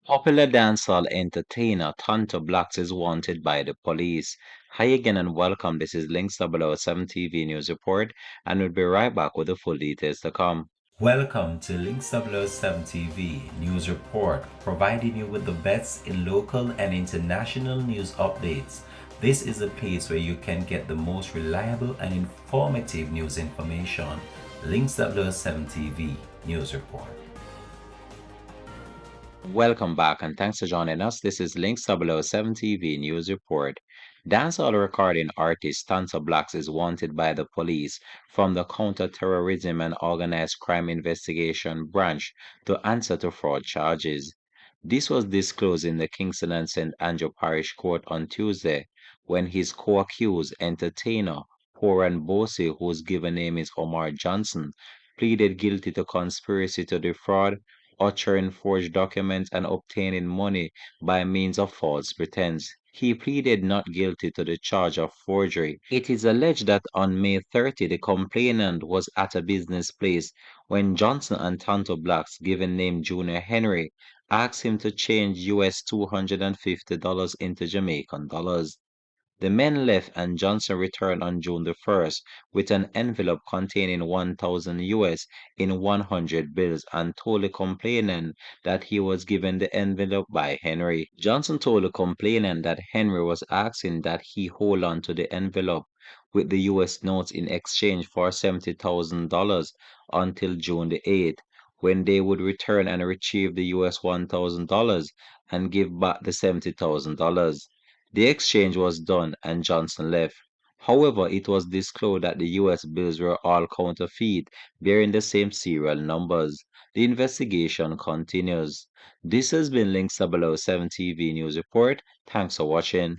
Popular dancehall entertainer Tanto is wanted by the police. Hi again and welcome. This is Links 007 TV News Report, and we'll be right back with the full details to come. Welcome to Links 007 TV News Report, providing you with the best in local and international news updates. This is a place where you can get the most reliable and informative news information. Links 007 TV News Report. Welcome back and thanks for joining us. This is Links 007 TV News Report. Dancehall recording artist Tanto is wanted by the police from the Counter-Terrorism and Organized Crime Investigation Branch to answer to fraud charges. This was disclosed in the Kingston and St. Andrew Parish Court on Tuesday when his co-accused entertainer, Poran Bosi, whose given name is Omar Johnson, pleaded guilty to conspiracy to defraud, uttering forged documents, and obtaining money by means of false pretense. He pleaded not guilty to the charge of forgery. It is alleged that on May 30, the complainant was at a business place when Johnson and Tanto Black's given name Junior Henry asked him to change US $250 into Jamaican dollars. The men left and Johnson returned on June the 1st with an envelope containing 1,000 US in 100 bills and told the complainant that he was given the envelope by Henry. Johnson told the complainant that Henry was asking that he hold on to the envelope with the US notes in exchange for $70,000 until June the 8th, when they would return and retrieve the US $1,000 and give back the $70,000. The exchange was done and Johnson left. However, it was disclosed that the US bills were all counterfeit, bearing the same serial numbers. The investigation continues. This has been Links 007 TV News Report. Thanks for watching.